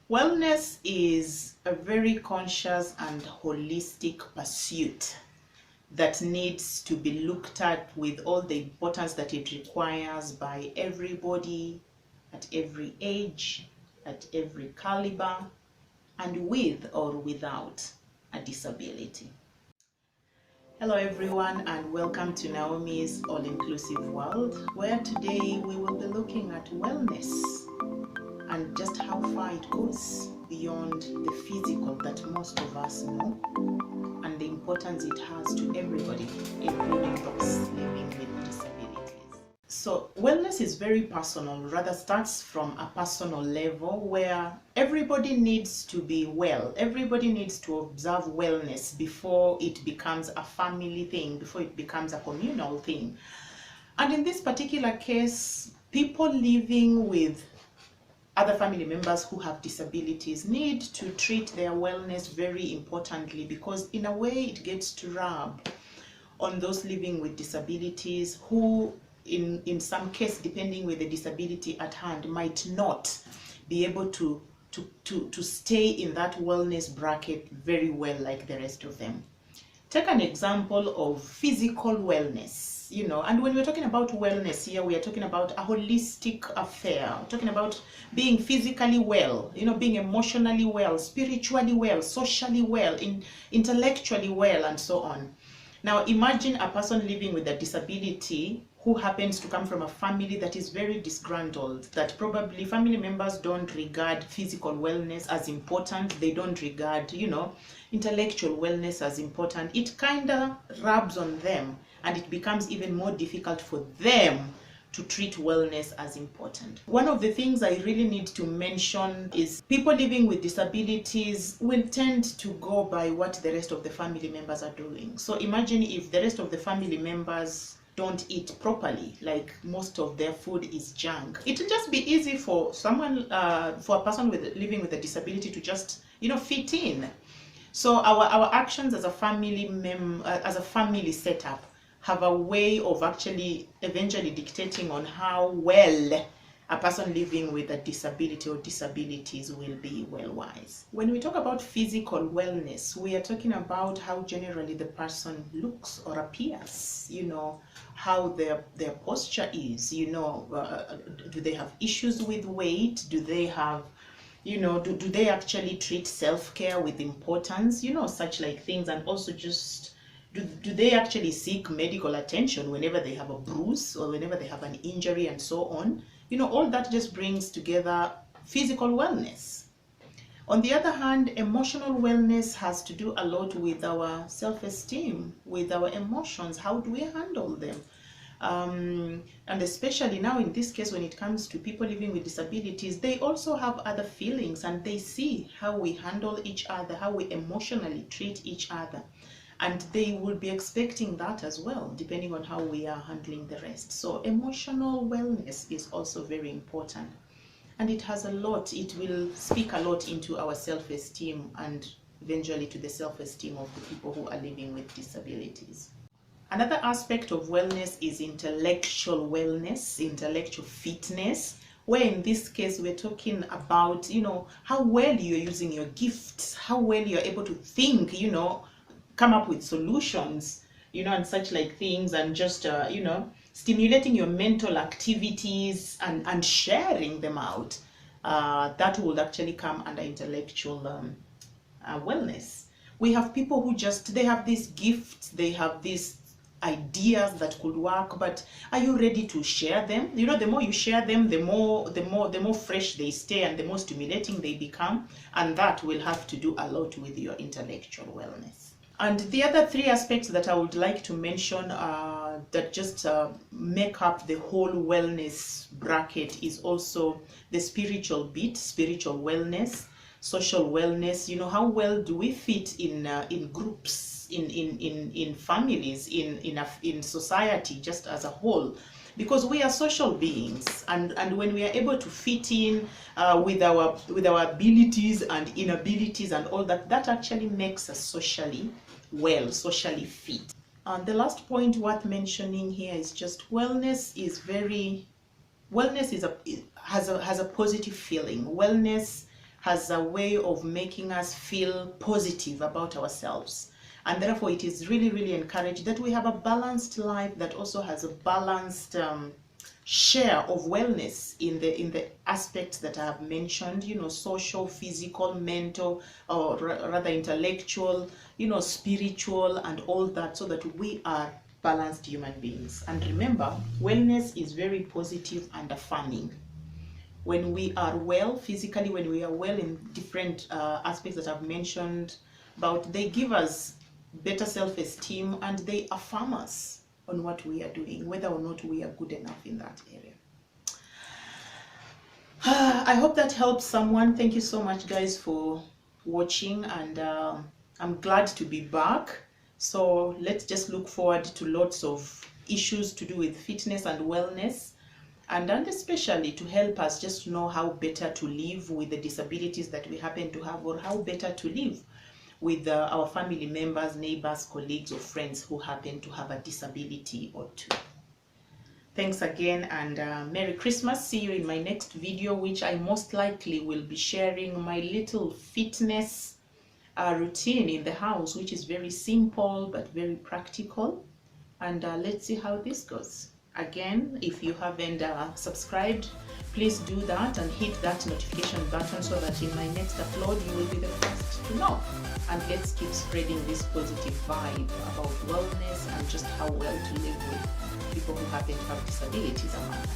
Wellness is a very conscious and holistic pursuit that needs to be looked at with all the importance that it requires by everybody at every age, at every caliber, and with or without a disability. Hello everyone, and welcome to Naomi's All-Inclusive World, where today we will be looking at wellness and just how far it goes beyond the physical that most of us know, and the importance it has to everybody, including those living with disabilities. So wellness is very personal, rather starts from a personal level where everybody needs to be well. Everybody needs to observe wellness before it becomes a family thing, before it becomes a communal thing. And in this particular case, people living with other family members who have disabilities need to treat their wellness very importantly, because in a way it gets to rub on those living with disabilities who in some case, depending with the disability at hand, might not be able to stay in that wellness bracket very well like the rest of them. Take an example of physical wellness, and when we're talking about wellness here, we are talking about a holistic affair. We're talking about being physically well, being emotionally well, spiritually well, socially well, intellectually well, and so on. Now, imagine a person living with a disability who happens to come from a family that is very disgruntled, that probably family members don't regard physical wellness as important. They don't regard, intellectual wellness as important. It kind of rubs on them, and it becomes even more difficult for them to treat wellness as important. One of the things I really need to mention is people living with disabilities will tend to go by what the rest of the family members are doing. So imagine if the rest of the family members don't eat properly, like most of their food is junk. It will just be easy for someone, for a person living with a disability to just, fit in. So our actions as a family as a family setup have a way of actually eventually dictating on how well a person living with a disability or disabilities will be well-wise. When we talk about physical wellness, we are talking about how generally the person looks or appears, how their posture is, do they have issues with weight? Do they have, do they actually treat self-care with importance, such like things, and also just do they actually seek medical attention whenever they have a bruise or whenever they have an injury and so on? All that just brings together physical wellness. On the other hand, emotional wellness has to do a lot with our self-esteem, with our emotions. How do we handle them? And especially now in this case, when it comes to people living with disabilities, they also have other feelings, and they see how we handle each other, how we emotionally treat each other. And they will be expecting that as well, depending on how we are handling the rest. So emotional wellness is also very important. And it will speak a lot into our self-esteem and eventually to the self-esteem of the people who are living with disabilities. Another aspect of wellness is intellectual wellness, intellectual fitness, where in this case we're talking about, how well you're using your gifts, how well you're able to think, come up with solutions, and such like things, and just, stimulating your mental activities and sharing them out. That will actually come under intellectual wellness. We have people who they have these gifts, they have these ideas that could work, but are you ready to share them? The more you share them, the more fresh they stay and the more stimulating they become, and that will have to do a lot with your intellectual wellness. And the other three aspects that I would like to mention that just make up the whole wellness bracket is also the spiritual bit, spiritual wellness, social wellness. How well do we fit in groups, in families, in society just as a whole? Because we are social beings, and when we are able to fit in with our abilities and inabilities and all that, that actually makes us socially well, socially fit. The last point worth mentioning here is just wellness has a positive feeling. Wellness has a way of making us feel positive about ourselves. And therefore, it is really, really encouraged that we have a balanced life that also has a balanced share of wellness in the aspects that I have mentioned, social, physical, mental, or rather intellectual, spiritual, and all that, so that we are balanced human beings. And remember, wellness is very positive and affirming. When we are well physically, when we are well in different aspects that I've mentioned about, they give us better self-esteem and they affirm us on what we are doing, whether or not we are good enough in that area. I hope that helps someone. Thank you so much, guys, for watching, and I'm glad to be back. So let's just look forward to lots of issues to do with fitness and wellness, and especially to help us just know how better to live with the disabilities that we happen to have, or how better to live with our family members, neighbors, colleagues, or friends who happen to have a disability or two. Thanks again, and Merry Christmas. See you in my next video, which I most likely will be sharing my little fitness routine in the house, which is very simple but very practical. And let's see how this goes. Again, if you haven't subscribed, please do that and hit that notification button so that in my next upload you will be the first to know. And let's keep spreading this positive vibe about wellness and just how well to live with people who happen to have disabilities among them.